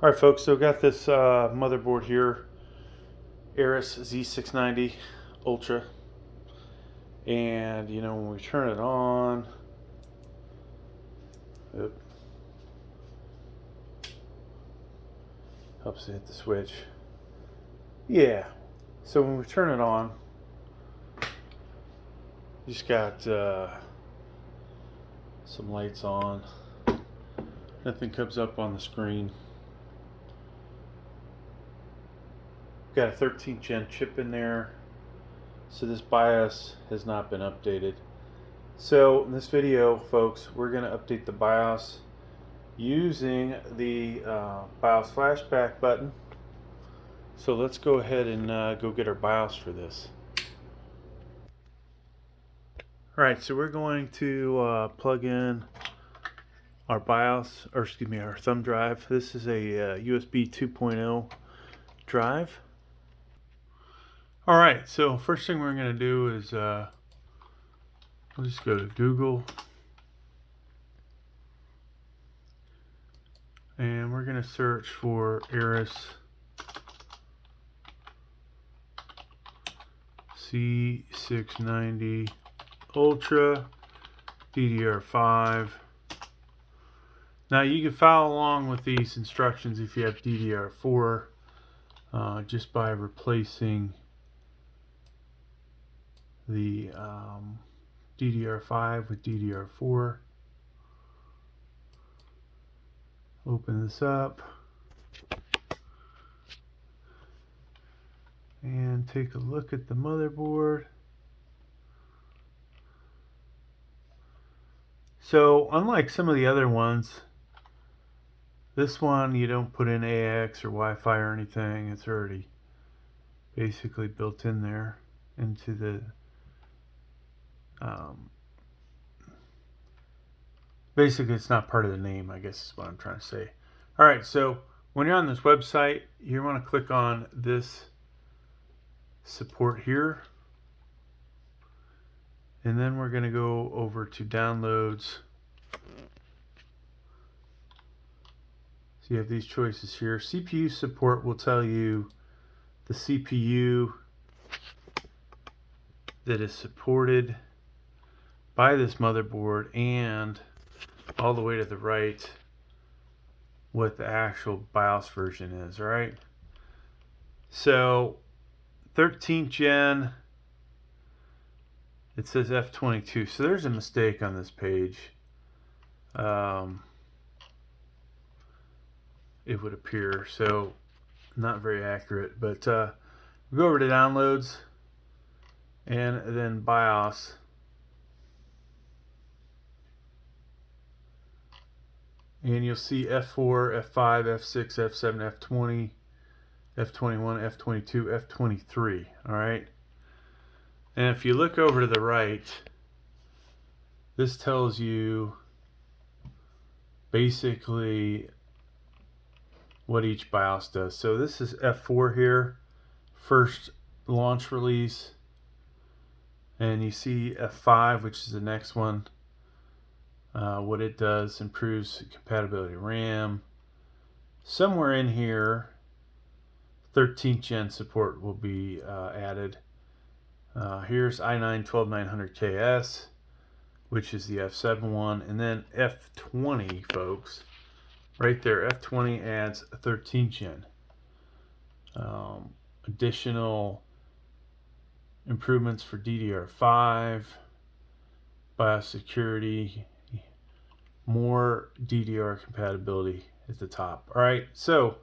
All right, folks, so got this motherboard here, Aorus Z690 Ultra, and when we turn it on, it helps to hit the switch. Yeah, so when we turn it on, you just got some lights on. Nothing comes up on the screen. Got a 13th gen chip in there, so this BIOS has not been updated. So in this video, folks, we're going to update the BIOS using the BIOS flashback button. So let's go ahead and go get our BIOS for this. Alright, so we're going to plug in our BIOS, or excuse me, our thumb drive. This is a USB 2.0 drive. Alright, so first thing we're going to do is we'll just go to Google. And we're going to search for Aorus Z690 Ultra DDR5. Now you can follow along with these instructions if you have DDR4 just by replacing the DDR5 with DDR4. Open this up and take a look at the motherboard. So unlike some of the other ones, this one you don't put in AX or Wi-Fi or anything. It's already basically built in there into the basically it's not part of the name, I guess is what I'm trying to say. Alright, so when you're on this website, you want to click on this support here, and then we're going to go over to downloads. So you have these choices here. CPU support will tell you the CPU that is supported by this motherboard, and all the way to the right what the actual BIOS version is. Alright, so 13th gen, it says F22, so there's a mistake on this page. It would appear, so not very accurate, but we go over to downloads and then BIOS. And you'll see F4, F5, F6, F7, F20, F21, F22, F23. Alright? And if you look over to the right, this tells you basically what each BIOS does. So this is F4 here, first launch release. And you see F5, which is the next one. What it does, improves compatibility RAM. Somewhere in here, 13th gen support will be added. Here's i9-12900KS, which is the F7 one, and then F20, folks, right there. F20 adds a 13th gen. Additional improvements for DDR5, BIOS security, more DDR compatibility at the top. Alright, so,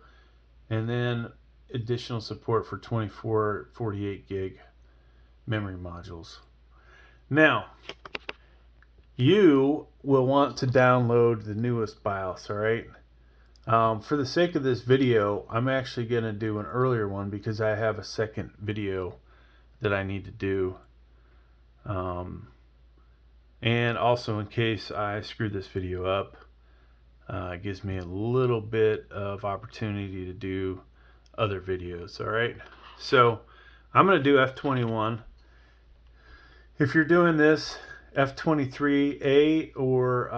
and then additional support for 24, 48 gig memory modules. Now, you will want to download the newest BIOS, alright? For the sake of this video, I'm actually going to do an earlier one because I have a second video that I need to do. And also, in case I screwed this video up, it gives me a little bit of opportunity to do other videos. Alright, so I'm going to do F21. If you're doing this F23A or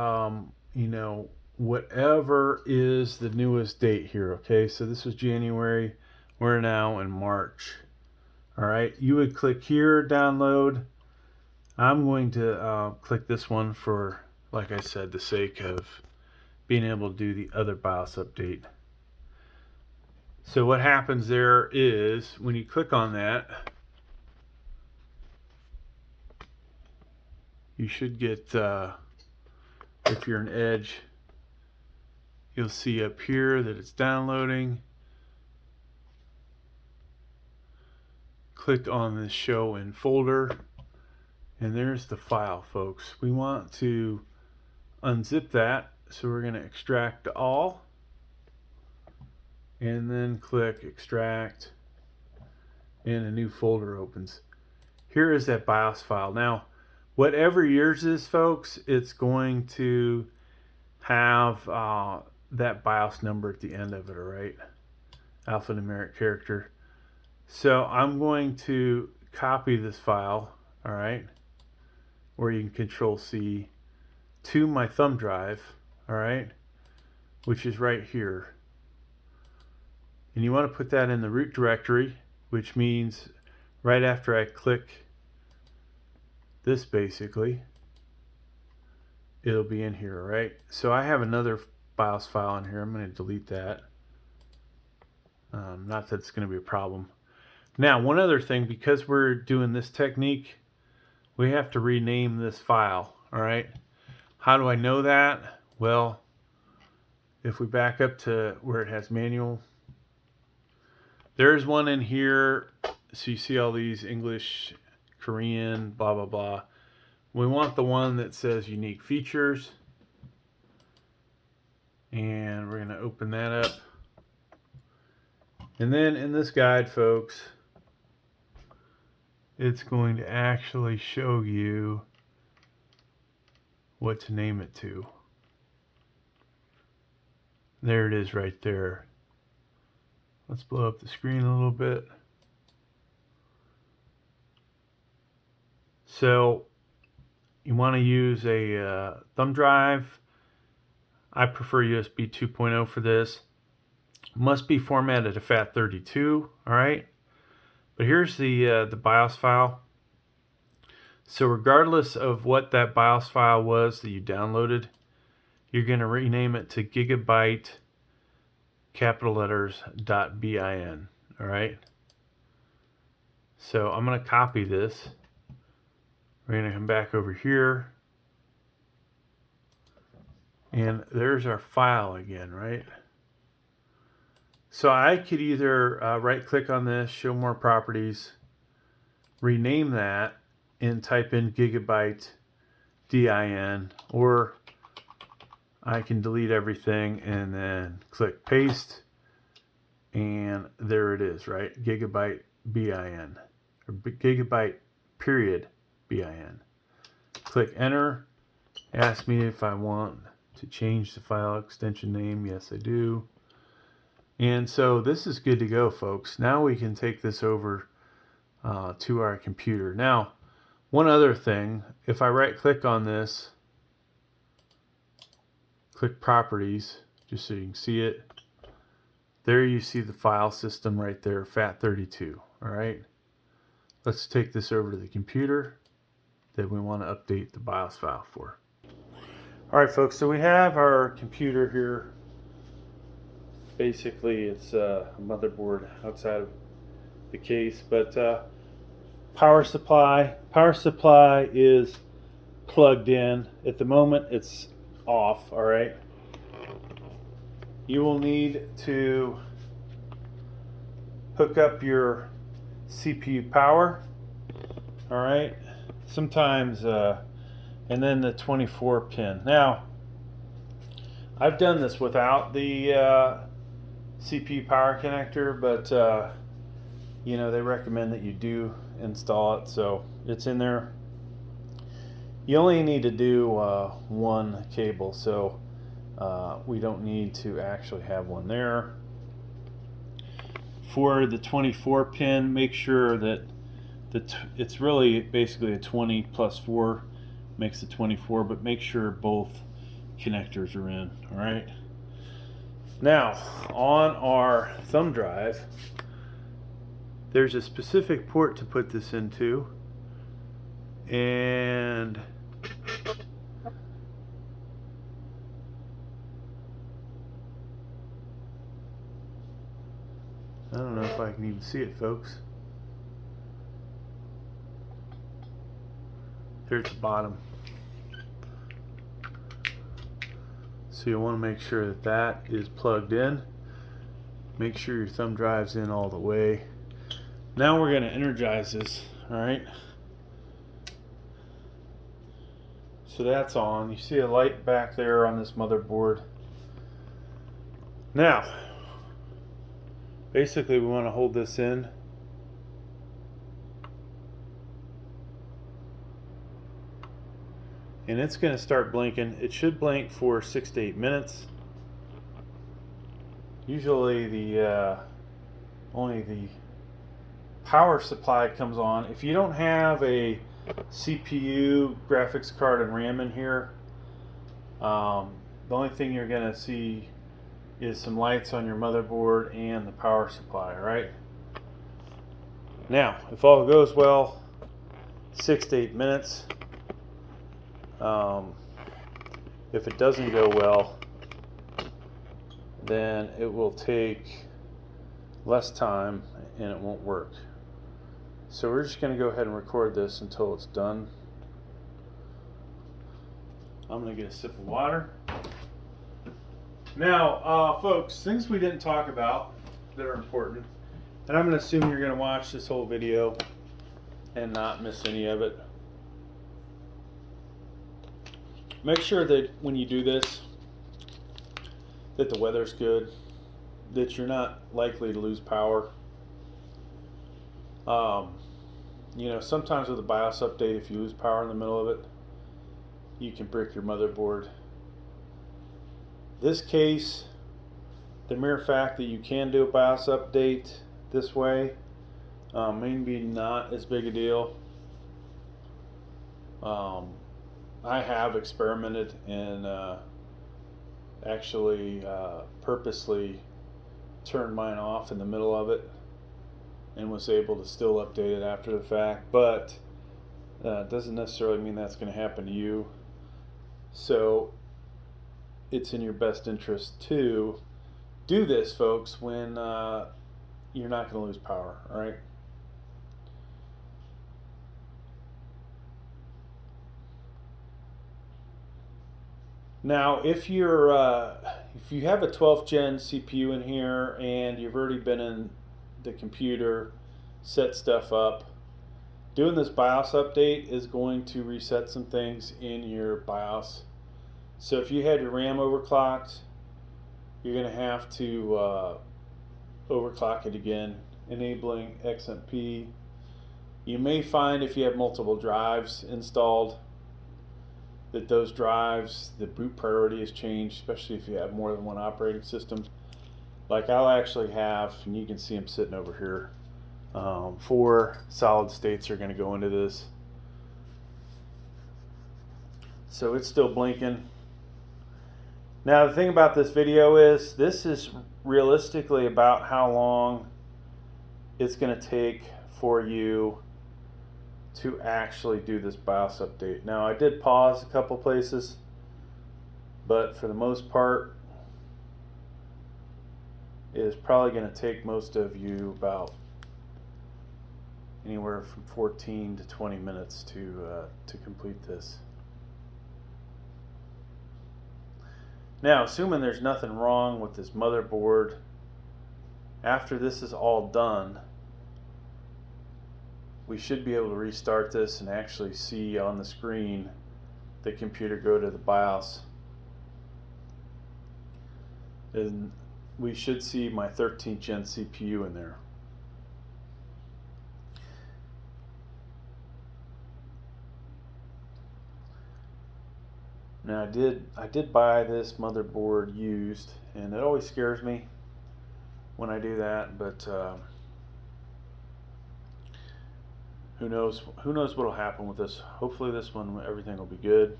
whatever is the newest date here. Okay, so this was January, we're now in March. All right, you would click here, download. I'm going to click this one for, like I said, the sake of being able to do the other BIOS update. So what happens there is when you click on that, you should get, if you're an Edge, you'll see up here that it's downloading. Click on the show in folder, and there's the file, folks. We want to unzip that, so we're going to extract to all, and then click extract, and a new folder opens. Here is that BIOS file. Now, whatever yours is, folks, it's going to have that BIOS number at the end of it, all right? Alphanumeric character. So I'm going to copy this file, all right, or you can Control C, to my thumb drive, all right, which is right here. And you want to put that in the root directory, which means right after I click this, basically, it'll be in here, all right? So I have another BIOS file in here. I'm going to delete that. Not that it's going to be a problem. Now, one other thing, because we're doing this technique, we have to rename this file, all right? How do I know that? Well, if we back up to where it has manual, there's one in here. So you see all these English, Korean, blah, blah, blah. We want the one that says unique features. And we're going to open that up. And then in this guide, folks, it's going to actually show you what to name it to. There it is right there. Let's blow up the screen a little bit. So you want to use a thumb drive. I prefer USB 2.0 for this. Must be formatted to FAT32, all right? But here's the BIOS file. So regardless of what that BIOS file was that you downloaded, you're going to rename it to gigabyte capital letters .bin, all right? So I'm going to copy this. We're going to come back over here. And there's our file again, right? So I could either right click on this, show more properties, rename that, and type in gigabyte DIN, or I can delete everything and then click paste, and there it is, right? Gigabyte bin, or gigabyte period bin. Click enter. Ask me if I want to change the file extension name. Yes, I do. And so this is good to go, folks. Now we can take this over to our computer. Now, one other thing, if I right click on this, click properties, just so you can see it, there you see the file system right there, FAT32, all right? Let's take this over to the computer that we want to update the BIOS file for. All right, folks, so we have our computer here. Basically, it's a motherboard outside of the case, but power supply is plugged in. At the moment, it's off, all right? You will need to hook up your CPU power, all right? Sometimes, and then the 24 pin. Now, I've done this without the CPU power connector, but you know, they recommend that you do install it, so it's in there. You only need to do one cable, so we don't need to actually have one there. For the 24 pin, make sure that it's really basically a 20 plus 4 makes it 24, but make sure both connectors are in. All right. Now, on our thumb drive, there's a specific port to put this into, and I don't know if I can even see it, folks. Here at the bottom. So you'll want to make sure that that is plugged in. Make sure your thumb drive's in all the way. Now we're going to energize this, all right? So that's on. You see a light back there on this motherboard. Now, basically we want to hold this in. And it's going to start blinking. It should blink for 6 to 8 minutes. Usually the only the power supply comes on. If you don't have a CPU, graphics card, and RAM in here, the only thing you're going to see is some lights on your motherboard and the power supply, right? Now, if all goes well, 6 to 8 minutes. If it doesn't go well, then it will take less time and it won't work. So we're just going to go ahead and record this until it's done. I'm going to get a sip of water. Now, folks, things we didn't talk about that are important, and I'm going to assume you're going to watch this whole video and not miss any of it. Make sure that when you do this, that the weather's good, that you're not likely to lose power. You know, sometimes with a BIOS update, if you lose power in the middle of it, you can brick your motherboard. This case, the mere fact that you can do a BIOS update this way, maybe not as big a deal. I have experimented and actually purposely turned mine off in the middle of it and was able to still update it after the fact, but it doesn't necessarily mean that's going to happen to you. So it's in your best interest to do this, folks, when you're not going to lose power, all right? Now, if you have a 12th gen CPU in here and you've already been in the computer, set stuff up, doing this BIOS update is going to reset some things in your BIOS. So if you had your RAM overclocked, you're going to have to overclock it again, enabling XMP. You may find if you have multiple drives installed that those drives, the boot priority has changed, especially if you have more than one operating system. Like I'll actually have, and you can see them sitting over here, 4 solid states are going to go into this. So it's still blinking. Now the thing about this video is, this is realistically about how long it's going to take for you to actually do this BIOS update. Now I did pause a couple places, but for the most part it is probably going to take most of you about anywhere from 14 to 20 minutes to complete this. Now, assuming there's nothing wrong with this motherboard, after this is all done, we should be able to restart this and actually see on the screen the computer go to the BIOS. And we should see my 13th gen CPU in there. Now I did buy this motherboard used, and it always scares me when I do that, but who knows what will happen with this. Hopefully this one, everything will be good.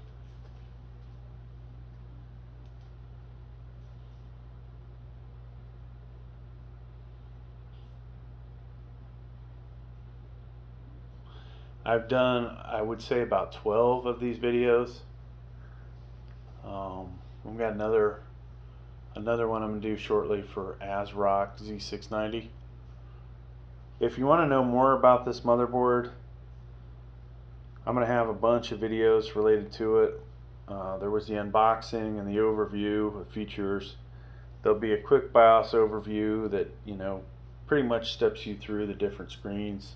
I've done, I would say, about 12 of these videos. We've got another one I'm going to do shortly for Aorus Z690. If you want to know more about this motherboard, I'm going to have a bunch of videos related to it. There was the unboxing and the overview of features. There'll be a quick BIOS overview that, pretty much steps you through the different screens.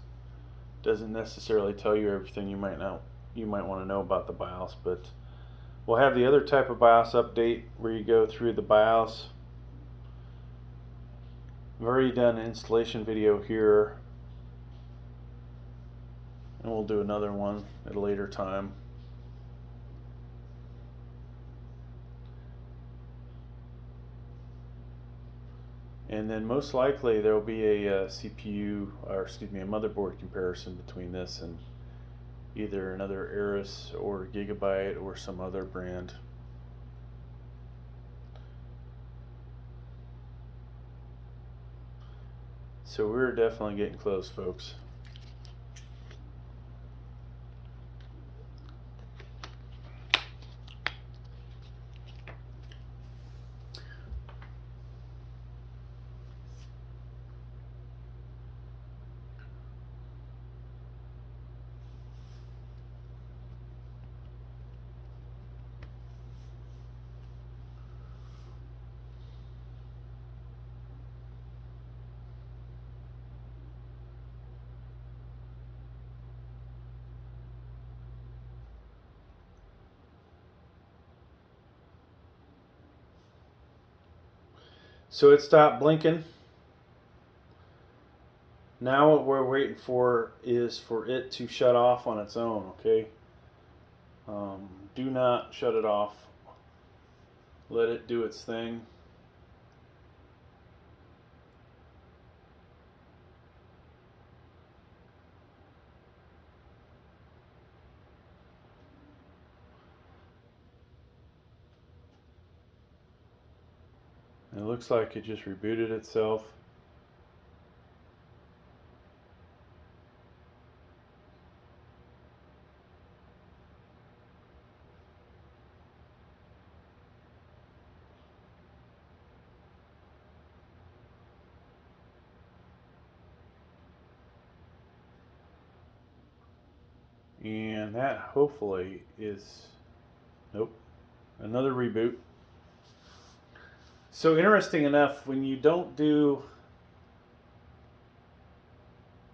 Doesn't necessarily tell you everything you might want to know about the BIOS, but we'll have the other type of BIOS update where you go through the BIOS. I've already done an installation video here, and we'll do another one at a later time. And then most likely there will be a a motherboard comparison between this and either another Aorus or Gigabyte or some other brand. So we're definitely getting close, folks. So it stopped blinking. Now what we're waiting for is for it to shut off on its own, okay? Do not shut it off. Let it do its thing. It looks like it just rebooted itself. And that hopefully is, nope, another reboot. So interesting enough, when you don't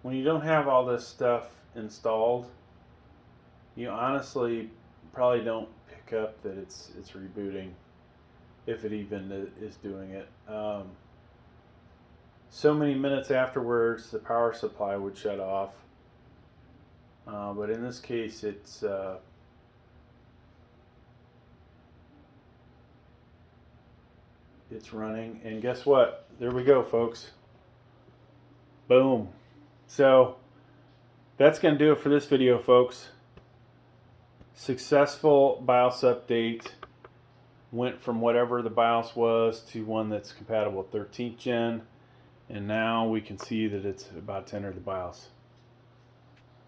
have all this stuff installed, you honestly probably don't pick up that it's rebooting, if it even is doing it. So many minutes afterwards, the power supply would shut off. But in this case, it's running, and guess what? There we go, folks. Boom. So that's going to do it for this video, folks. Successful BIOS update. Went from whatever the BIOS was to one that's compatible with 13th gen, and now we can see that it's about to enter the BIOS.